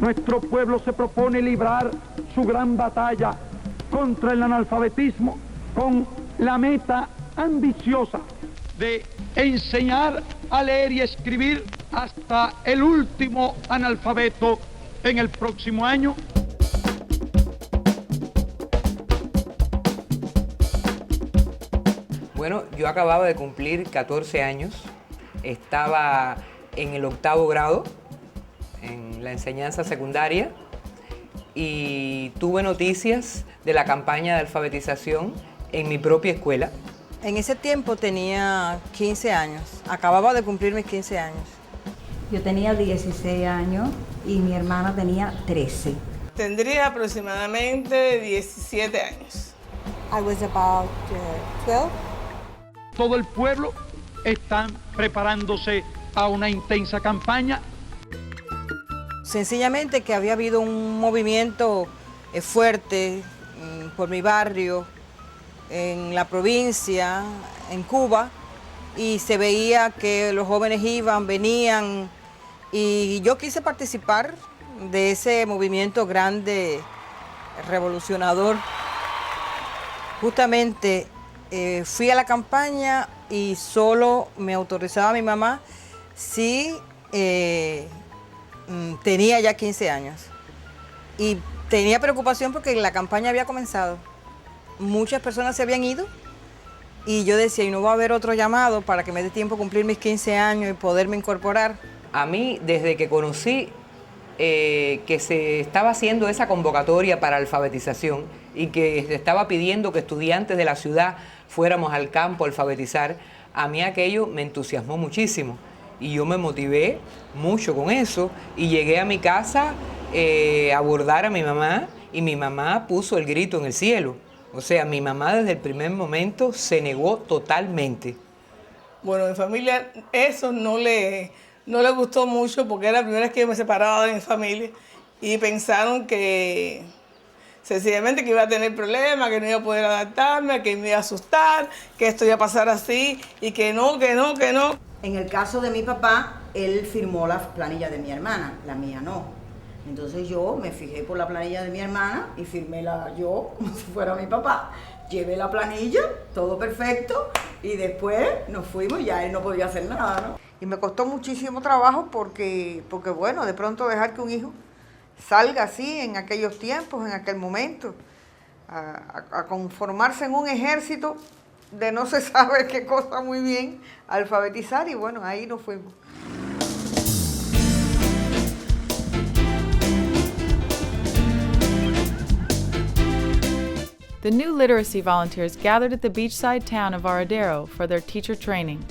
Nuestro pueblo se propone librar su gran batalla contra el analfabetismo con la meta ambiciosa de enseñar a leer y escribir hasta el último analfabeto en el próximo año. Bueno, yo acababa de cumplir 14 años, estaba en el 8º grado, en la enseñanza secundaria, y tuve noticias de la campaña de alfabetización en mi propia escuela. En ese tiempo tenía 15 años, acababa de cumplir mis 15 años. Yo tenía 16 años y mi hermana tenía 13. Tendría aproximadamente 17 años. I was about 12. Todo el pueblo está preparándose a una intensa campaña. Sencillamente que había habido un movimiento fuerte por mi barrio, en la provincia, en Cuba, y se veía que los jóvenes iban, venían, y yo quise participar de ese movimiento grande, revolucionador. Justamente fui a la campaña y solo me autorizaba mi mamá si tenía ya 15 años. Y tenía preocupación porque la campaña había comenzado. Muchas personas se habían ido y yo decía, ¿y no va a haber otro llamado para que me dé tiempo a cumplir mis 15 años y poderme incorporar? A mí, desde que conocí que se estaba haciendo esa convocatoria para alfabetización y que se estaba pidiendo que estudiantes de la ciudad fuéramos al campo a alfabetizar, a mí aquello me entusiasmó muchísimo y yo me motivé mucho con eso y llegué a mi casa a abordar a mi mamá y mi mamá puso el grito en el cielo. O sea, mi mamá desde el primer momento se negó totalmente. Bueno, mi familia eso no le gustó mucho porque era la primera vez que yo me separaba de mi familia y pensaron que sencillamente que iba a tener problemas, que no iba a poder adaptarme, que me iba a asustar, que esto iba a pasar así y que no. En el caso de mi papá, él firmó la planilla de mi hermana, la mía no. Entonces yo me fijé por la planilla de mi hermana y firmé yo como si fuera mi papá. Llevé la planilla, todo perfecto, y después nos fuimos y ya él no podía hacer nada, ¿no? Y me costó muchísimo trabajo porque bueno, de pronto dejar que un hijo salga así en aquellos tiempos, en aquel momento, a conformarse en un ejército de no se sabe qué cosa muy bien, alfabetizar, y bueno, ahí nos fuimos. The new literacy volunteers gathered at the beachside town of Varadero for their teacher training.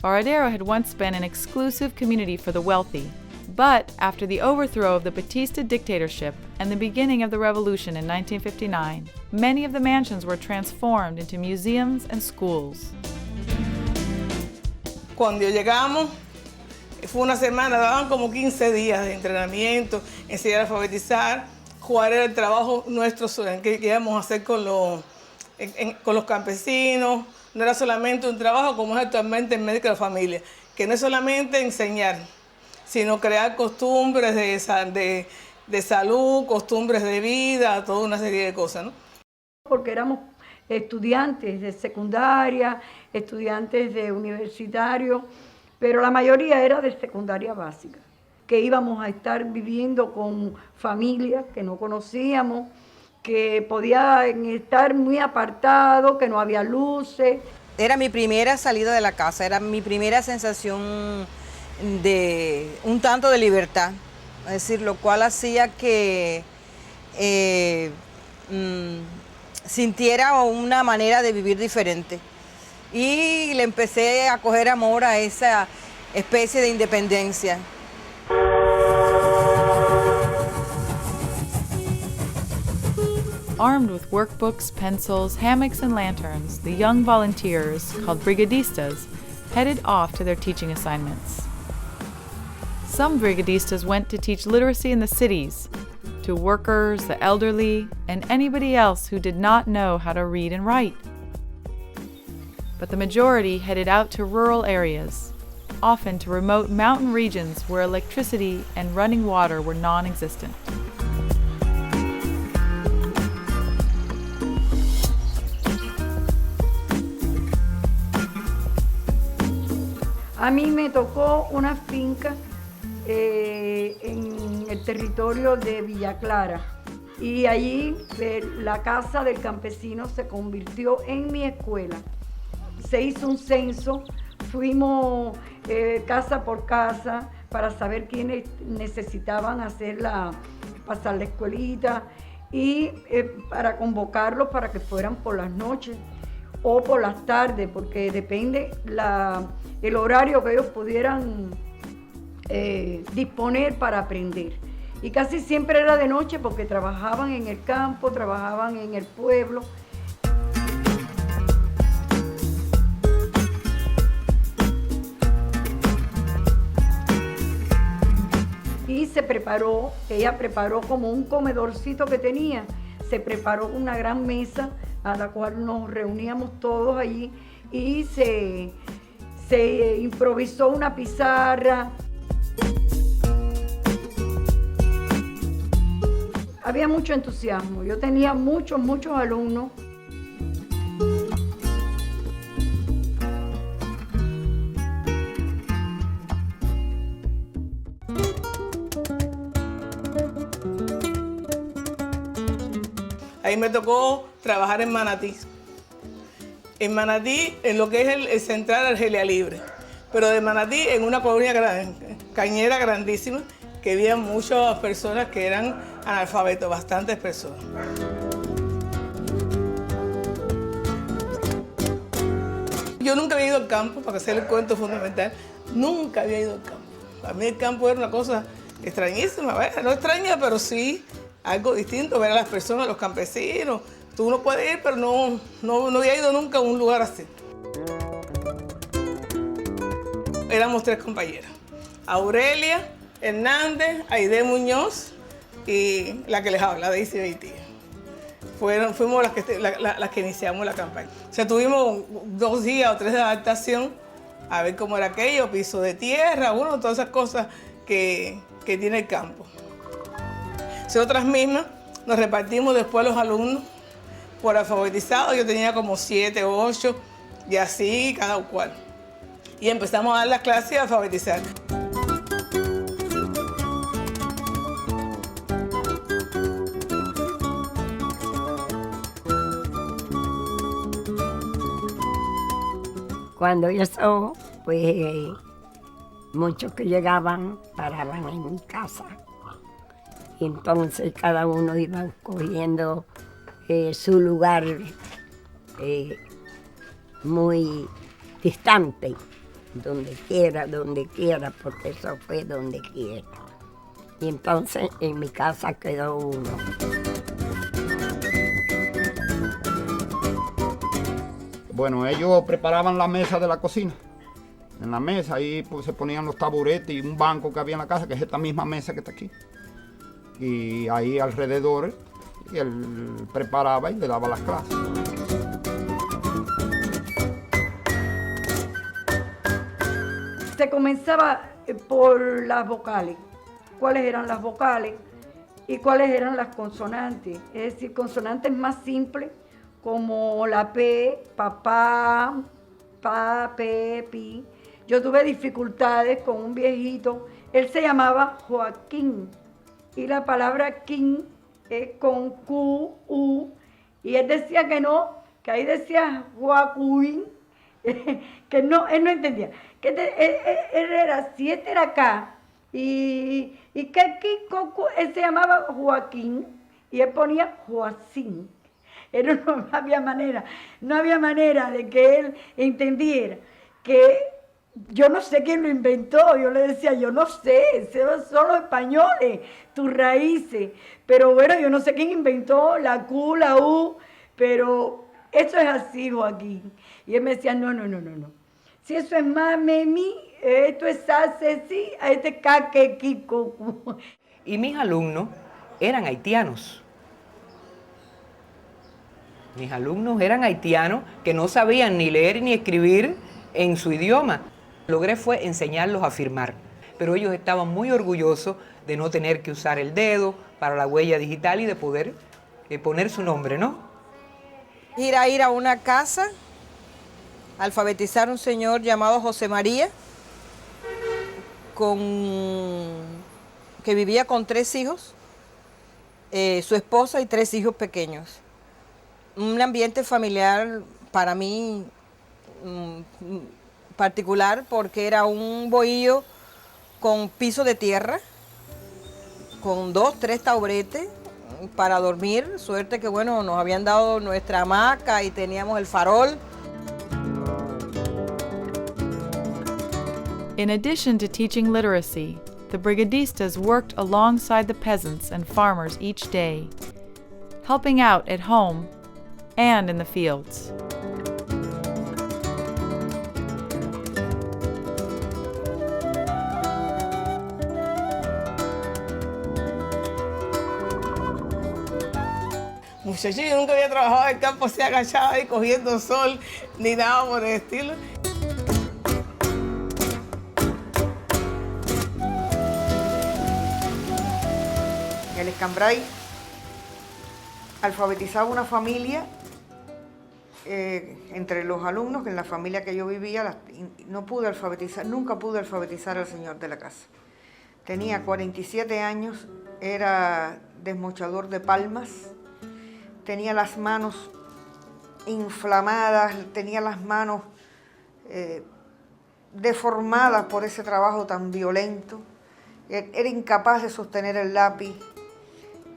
Varadero had once been an exclusive community for the wealthy, but after the overthrow of the Batista dictatorship and the beginning of the revolution in 1959, many of the mansions were transformed into museums and schools. Cuando llegamos, fue una semana, daban como 15 días de entrenamiento, enseñar a alfabetizar, cuál era el trabajo nuestro que íbamos a hacer con los campesinos. No era solamente un trabajo como es actualmente en Médico de la Familia, que no es solamente enseñar, sino crear costumbres de salud, costumbres de vida, toda una serie de cosas, ¿no? Porque éramos estudiantes de secundaria, estudiantes de universitario, pero la mayoría era de secundaria básica, que íbamos a estar viviendo con familias que no conocíamos, que podían estar muy apartados, que no había luces. Era mi primera salida de la casa, era mi primera sensación de un tanto de libertad, es decir, lo cual hacía que sintiera una manera de vivir diferente. Y le empecé a coger amor a esa especie de independencia. Armed with workbooks, pencils, hammocks, and lanterns, the young volunteers, called brigadistas, headed off to their teaching assignments. Some brigadistas went to teach literacy in the cities, to workers, the elderly, and anybody else who did not know how to read and write. But the majority headed out to rural areas, often to remote mountain regions where electricity and running water were non-existent. A mí me tocó una finca en el territorio de Villa Clara y allí la casa del campesino se convirtió en mi escuela. Se hizo un censo, fuimos casa por casa para saber quiénes necesitaban pasar la escuelita y para convocarlos para que fueran por las noches o por las tardes, porque depende el horario que ellos pudieran disponer para aprender. Y casi siempre era de noche porque trabajaban en el campo, trabajaban en el pueblo. Y ella preparó como un comedorcito que tenía, se preparó una gran mesa a la cual nos reuníamos todos allí y se improvisó una pizarra. Había mucho entusiasmo, yo tenía muchos alumnos. Ahí me tocó trabajar en Manatí. En Manatí, en lo que es el Central Argelia Libre. Pero de Manatí, en una colonia cañera grandísima, que había muchas personas que eran analfabetos, bastantes personas. Yo nunca había ido al campo, para hacer el cuento fundamental, nunca había ido al campo. Para mí el campo era una cosa extrañísima, ¿verdad? No extraña, pero sí algo distinto, ver a las personas, los campesinos. Tú no puedes ir, pero no había ido nunca a un lugar así. Éramos 3 compañeras. Aurelia, Hernández, Aide Muñoz y la que les habla, Daisy Beitía. Fuimos las que iniciamos la campaña. O sea, tuvimos 2 días o 3 de adaptación a ver cómo era aquello, piso de tierra, todas esas cosas que tiene el campo. Nosotras mismas nos repartimos después los alumnos por alfabetizados. Yo tenía como 7, 8 y así cada cual. Y empezamos a dar las clases y a alfabetizar. Cuando eso, pues muchos que llegaban paraban en mi casa. Y entonces cada uno iba escogiendo su lugar muy distante, donde quiera, porque eso fue donde quiera. Y entonces en mi casa quedó uno. Bueno, ellos preparaban la mesa de la cocina. En la mesa ahí pues, se ponían los taburetes y un banco que había en la casa, que es esta misma mesa que está aquí. Y ahí alrededor, y él preparaba y le daba las clases. Se comenzaba por las vocales. ¿Cuáles eran las vocales y cuáles eran las consonantes? Es decir, consonantes más simples como la P, papá, pa, pe, pi. Yo tuve dificultades con un viejito, él se llamaba Joaquín y la palabra quín es con Q, U, y él decía que no, que ahí decía Joaquín, que no, él no entendía. Que él era, si este era acá, y que aquí él se llamaba Joaquín, y él ponía Joacín. No había manera de que él entendiera que yo no sé quién lo inventó. Yo le decía, yo no sé, son los españoles, tus raíces. Pero bueno, yo no sé quién inventó la Q, la U, pero eso es así, Joaquín. Y él me decía, no. Si eso es mami, esto es hace, sí, a este caque, kiko. Y mis alumnos eran haitianos. Mis alumnos eran haitianos que no sabían ni leer ni escribir en su idioma. Logré fue enseñarlos a firmar, pero ellos estaban muy orgullosos de no tener que usar el dedo para la huella digital y de poder poner su nombre, ¿no? Ir a una casa, alfabetizar a un señor llamado José María, que vivía con 3 hijos, su esposa y 3 hijos pequeños. Un ambiente familiar para mí particular porque era un bohío con piso de tierra, con 2, 3 taburetes para dormir. Suerte que bueno, nos habían dado nuestra hamaca y teníamos el farol. In addition to teaching literacy, the brigadistas worked alongside the peasants and farmers each day, helping out at home and in the fields. Muchachos, yo nunca había trabajado en el campo así agachada y cogiendo sol, ni nada por el estilo. El Escambray alfabetizaba una familia entre los alumnos, que en la familia que yo vivía no pude alfabetizar, nunca pude alfabetizar al señor de la casa. Tenía 47 años, era desmochador de palmas, tenía las manos inflamadas, tenía las manos deformadas por ese trabajo tan violento, era incapaz de sostener el lápiz.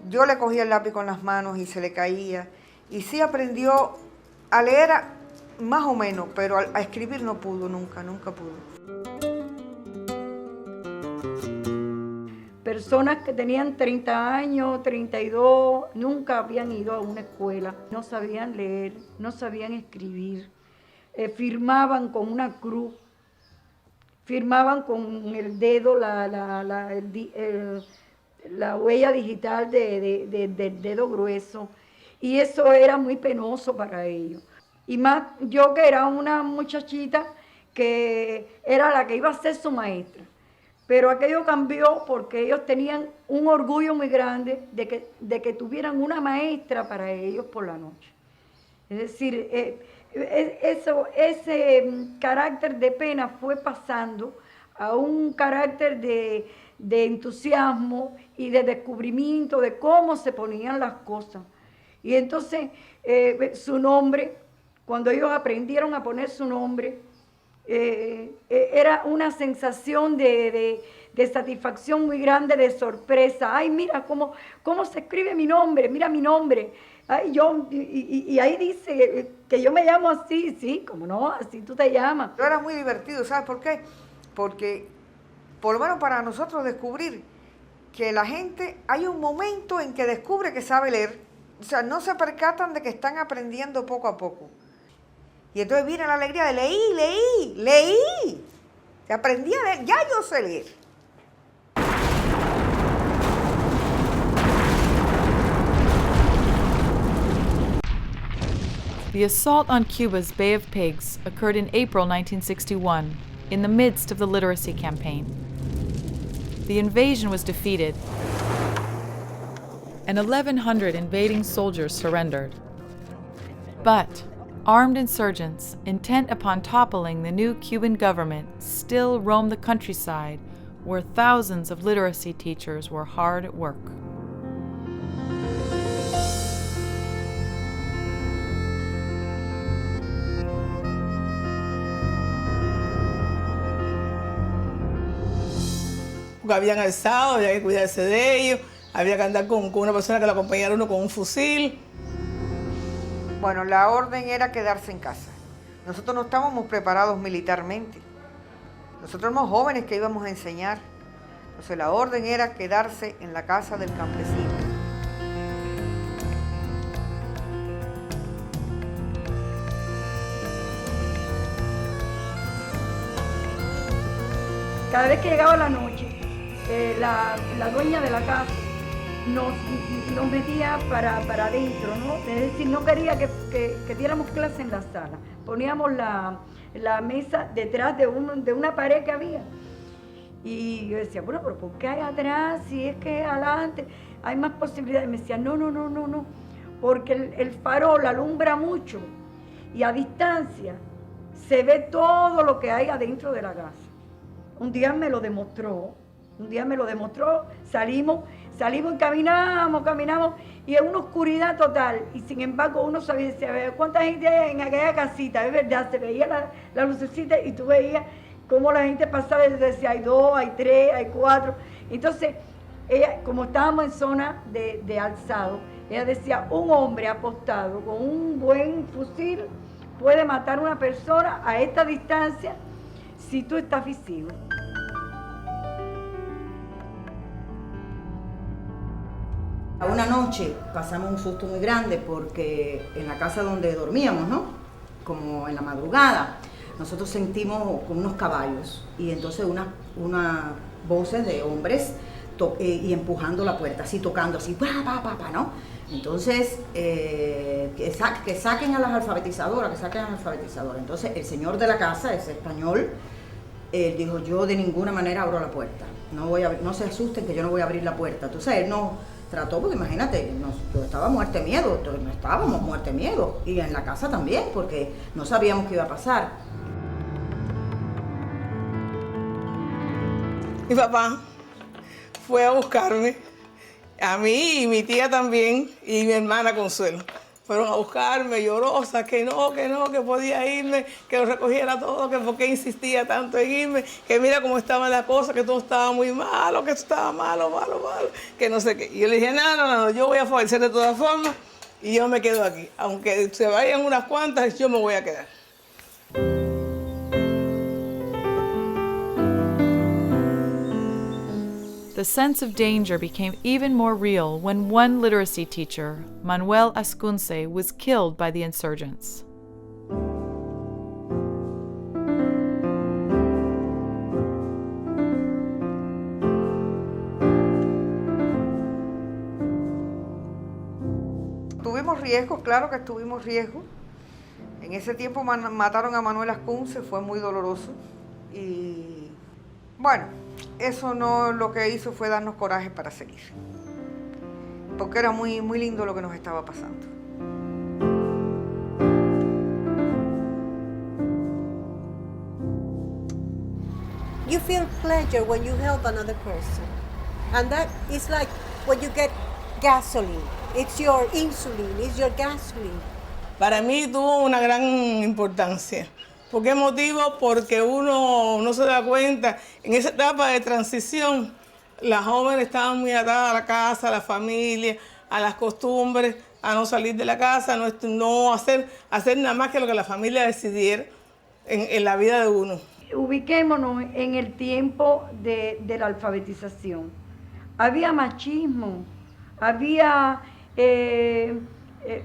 Yo le cogía el lápiz con las manos y se le caía. Y sí aprendió a leer más o menos, pero a escribir no pudo, nunca pudo. Personas que tenían 30 años, 32, nunca habían ido a una escuela, no sabían leer, no sabían escribir, firmaban con una cruz, firmaban con el dedo la huella digital del dedo grueso, y eso era muy penoso para ellos. Y más yo, que era una muchachita que era la que iba a ser su maestra. Pero aquello cambió porque ellos tenían un orgullo muy grande de que tuvieran una maestra para ellos por la noche. Es decir, ese carácter de pena fue pasando a un carácter de entusiasmo y de descubrimiento de cómo se ponían las cosas. Y entonces su nombre, cuando ellos aprendieron a poner su nombre, era una sensación de satisfacción muy grande, de sorpresa. Ay, mira cómo se escribe mi nombre, mira mi nombre. Ay, y ahí dice que yo me llamo así, sí, como no, así tú te llamas. Pero era muy divertido, ¿sabes por qué? Porque, por lo menos para nosotros, descubrir que la gente, hay un momento en que descubre que sabe leer, o sea, no se percatan de que están aprendiendo poco a poco. Y entonces viene la alegría de leí. Se aprendí a leer, ya yo sé leer. The assault on Cuba's Bay of Pigs occurred in April 1961, in the midst of the literacy campaign. The invasion was defeated, and 1,100 invading soldiers surrendered. But armed insurgents, intent upon toppling the new Cuban government, still roamed the countryside, where thousands of literacy teachers were hard at work. Habían alzado, había que cuidarse de ellos, había que andar con una persona que lo acompañara uno con un fusil. Bueno, la orden era quedarse en casa. Nosotros no estábamos preparados militarmente. Nosotros éramos jóvenes que íbamos a enseñar. Entonces la orden era quedarse en la casa del campesino. Cada vez que llegaba la noche, la dueña de la casa nos metía para adentro, ¿no? Es decir, no quería que diéramos clase en la sala. Poníamos la mesa detrás de una pared que había. Y yo decía, bueno, pero ¿por qué hay atrás? Si es que adelante hay más posibilidades. Y me decía, no, porque el farol alumbra mucho y a distancia se ve todo lo que hay adentro de la casa. Un día me lo demostró, salimos y caminamos y en una oscuridad total. Y sin embargo uno sabía, decía, ¿cuánta gente hay en aquella casita? Es verdad, se veía la lucecita y tú veías cómo la gente pasaba y decía, hay 2, hay 3, hay 4. Entonces, ella, como estábamos en zona de alzado, ella decía, un hombre apostado con un buen fusil puede matar a una persona a esta distancia si tú estás visible. Una noche pasamos un susto muy grande porque en la casa donde dormíamos, ¿no? Como en la madrugada, nosotros sentimos como unos caballos y entonces unas voces de hombres y empujando la puerta, así tocando, así, ¿no? Entonces, que saquen a las alfabetizadoras, Entonces, el señor de la casa, ese español, dijo, yo de ninguna manera abro la puerta. No se asusten que yo no voy a abrir la puerta. Entonces, él no trató, porque imagínate, yo estaba muerte de miedo, estábamos muerte de miedo. Y en la casa también, porque no sabíamos qué iba a pasar. Mi papá fue a buscarme, a mí y mi tía también, y mi hermana Consuelo. Fueron a buscarme, llorosa, que podía irme, que lo recogiera todo, que por qué insistía tanto en irme, que mira cómo estaban las cosas, que todo estaba muy malo, que estaba malo, que no sé qué. Y yo le dije, no, yo voy a favorecer de todas formas y yo me quedo aquí. Aunque se vayan unas cuantas, yo me voy a quedar. The sense of danger became even more real when one literacy teacher, Manuel Ascunce, was killed by the insurgents. Tuvimos riesgos, claro que tuvimos riesgos. En ese tiempo mataron a Manuel Ascunce, fue muy doloroso. Y bueno, eso no lo que hizo fue darnos coraje para seguir. Porque era muy lindo lo que nos estaba pasando. You feel pleasure when you help another person. And that is like when you get gasoline. It's your insulin, it's your gasoline. Para mí tuvo una gran importancia. ¿Por qué motivo? Porque uno no se da cuenta, en esa etapa de transición, las jóvenes estaban muy atadas a la casa, a la familia, a las costumbres, a no salir de la casa, no hacer nada más que lo que la familia decidiera en la vida de uno. Ubiquémonos en el tiempo de la alfabetización. Había machismo, había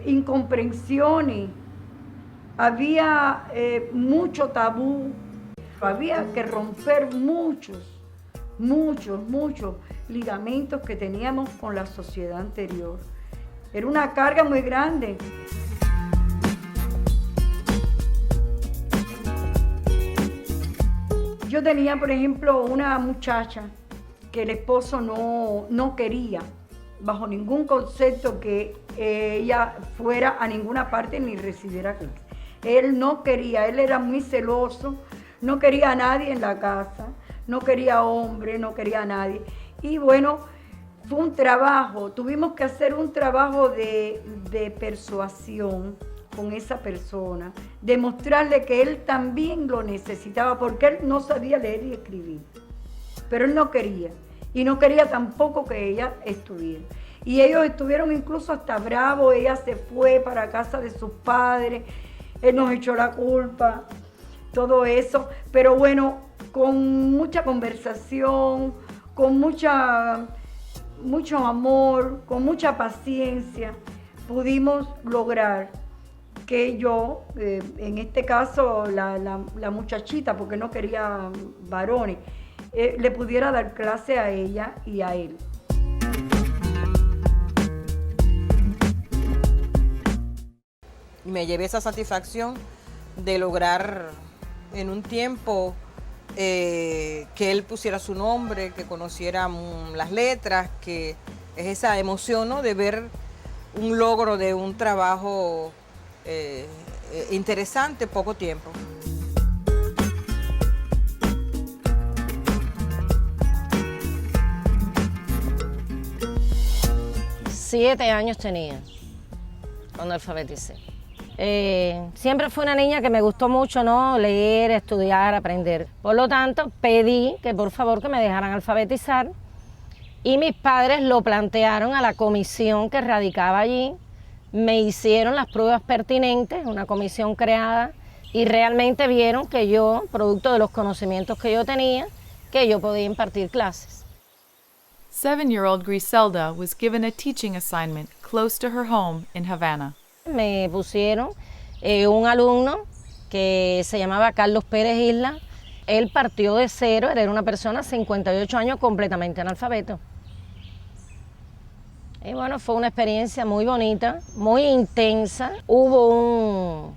incomprensiones, había mucho tabú, había que romper muchos ligamentos que teníamos con la sociedad anterior. Era una carga muy grande. Yo tenía, por ejemplo, una muchacha que el esposo no quería, bajo ningún concepto, que ella fuera a ninguna parte ni recibiera clases. Él no quería, él era muy celoso, no quería a nadie en la casa, no quería hombre, no quería a nadie. Y bueno, fue un trabajo, tuvimos que hacer un trabajo de persuasión con esa persona, demostrarle que él también lo necesitaba, porque él no sabía leer y escribir, pero él no quería, y no quería tampoco que ella estuviera. Y ellos estuvieron incluso hasta bravos, ella se fue para casa de sus padres, él nos echó la culpa, todo eso, pero bueno, con mucha conversación, con mucho amor, con mucha paciencia, pudimos lograr que yo, en este caso la muchachita, porque no quería varones, le pudiera dar clase a ella y a él. Y me llevé esa satisfacción de lograr en un tiempo que él pusiera su nombre, que conociera las letras, que es esa emoción, ¿no?, de ver un logro de un trabajo interesante, poco tiempo. Siete años tenía cuando alfabeticé. Siempre fui una niña que me gustó mucho, ¿no?, leer, estudiar, aprender. Por lo tanto, pedí que por favor que me dejaran alfabetizar y mis padres lo plantearon a la comisión que radicaba allí. Me hicieron las pruebas pertinentes, una comisión creada, y realmente vieron que yo, producto de los conocimientos que yo tenía, que yo podía impartir clases. 7-year-old Griselda was given a teaching assignment close to her home in Havana. Me pusieron un alumno que se llamaba Carlos Pérez Isla. Él partió de cero, él era una persona de 58 años completamente analfabeto. Y bueno, fue una experiencia muy bonita, muy intensa. Hubo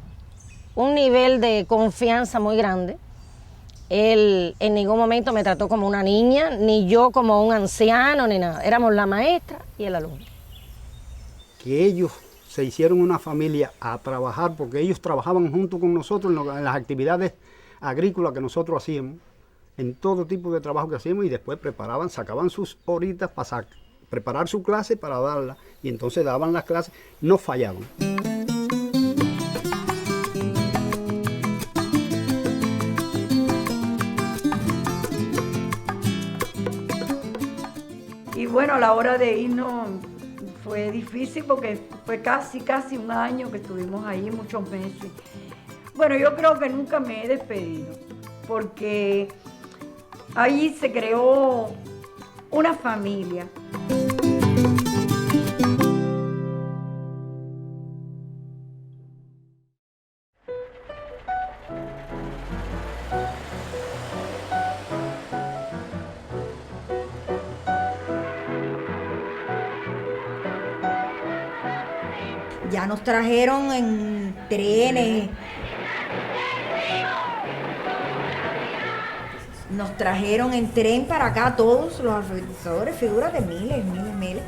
un nivel de confianza muy grande. Él en ningún momento me trató como una niña, ni yo como un anciano, ni nada. Éramos la maestra y el alumno. Que ellos se hicieron una familia a trabajar, porque ellos trabajaban junto con nosotros en las actividades agrícolas que nosotros hacíamos, en todo tipo de trabajo que hacíamos, y después preparaban, sacaban sus horitas para preparar su clase para darla, y entonces daban las clases, no fallaban. Y bueno, a la hora de irnos fue difícil porque fue casi un año que estuvimos ahí, muchos meses. Bueno, yo creo que nunca me he despedido, porque ahí se creó una familia. Ya nos trajeron en trenes, nos trajeron en tren para acá todos los alfabetizadores, figuras de miles.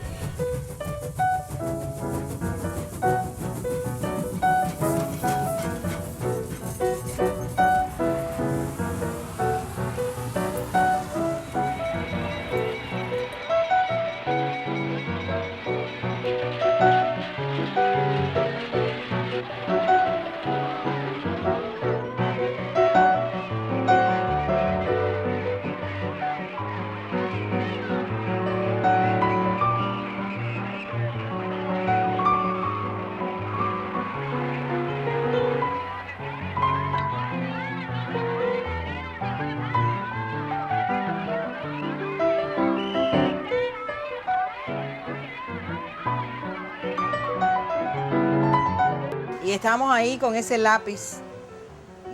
Y estábamos ahí con ese lápiz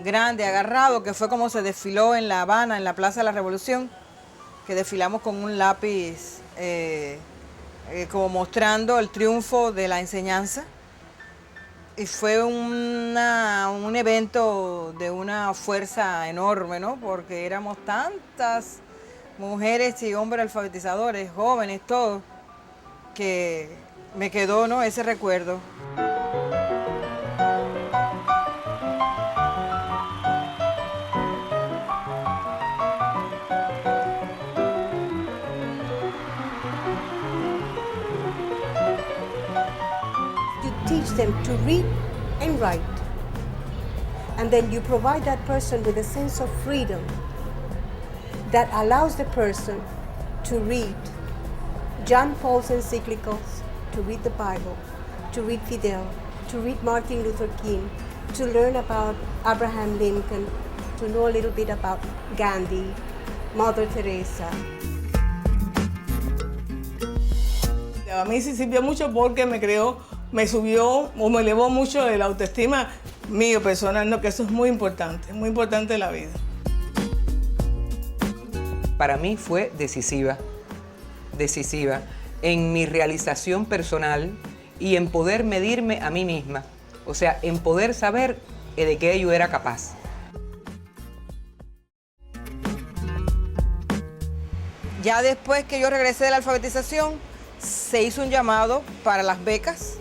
grande, agarrado, que fue como se desfiló en La Habana, en la Plaza de la Revolución, que desfilamos con un lápiz como mostrando el triunfo de la enseñanza. Y fue un evento de una fuerza enorme, ¿no? Porque éramos tantas mujeres y hombres alfabetizadores, jóvenes, todos, que me quedó, ¿no?, ese recuerdo. Teach them to read and write. And then you provide that person with a sense of freedom that allows the person to read John Paul's encyclicals, to read the Bible, to read Fidel, to read Martin Luther King, to learn about Abraham Lincoln, to know a little bit about Gandhi, Mother Teresa. A mí sí sirvió mucho porque me subió o me elevó mucho la autoestima mío personal, ¿no? Que eso es muy importante en la vida. Para mí fue decisiva en mi realización personal y en poder medirme a mí misma O sea, en poder saber de qué yo era capaz. Ya después que yo regresé de la alfabetización, se hizo un llamado para las becas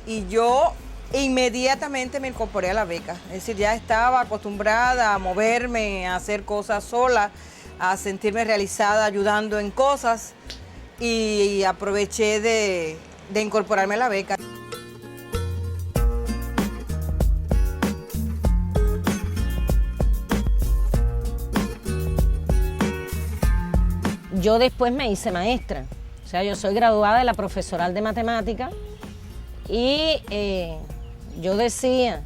y yo inmediatamente me incorporé a la beca. Es decir, ya estaba acostumbrada a moverme, a hacer cosas sola, a sentirme realizada ayudando en cosas y aproveché de incorporarme a la beca. Yo después me hice maestra, o sea, yo soy graduada de la profesoral de matemática y yo decía,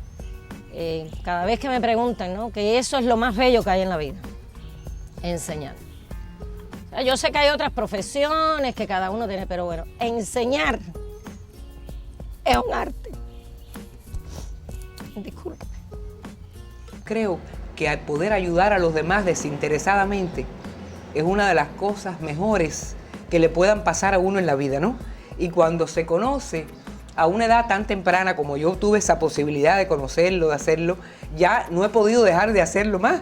cada vez que me preguntan, ¿no?, que eso es lo más bello que hay en la vida, enseñar. O sea, yo sé que hay otras profesiones que cada uno tiene, pero bueno, enseñar es un arte. Disculpe. Creo que al poder ayudar a los demás desinteresadamente es una de las cosas mejores que le puedan pasar a uno en la vida, ¿no? Y cuando se conoce a una edad tan temprana como yo tuve esa posibilidad de conocerlo, de hacerlo, ya no he podido dejar de hacerlo más.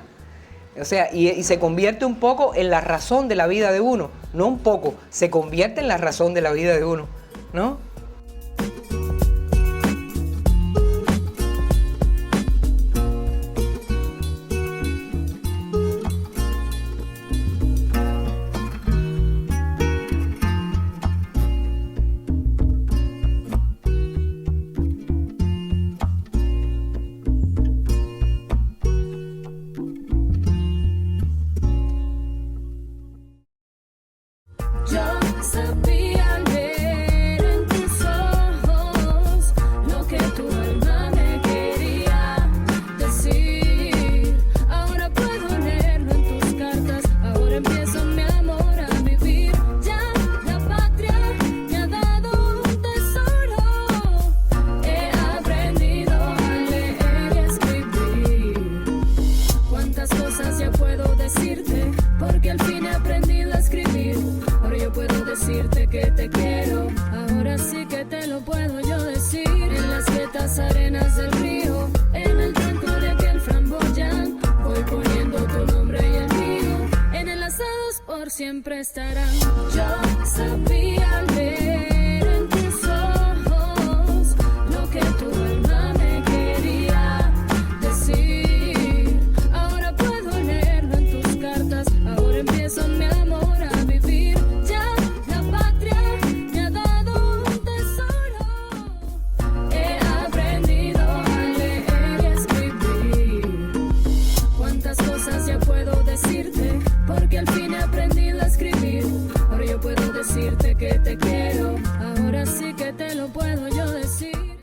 O sea, y se convierte un poco en la razón de la vida de uno, no un poco, se convierte en la razón de la vida de uno, ¿no? Arenas del río, en el tronco de aquel framboyán, voy poniendo tu nombre y el mío, en enlazados por siempre estarán. Yo sabía.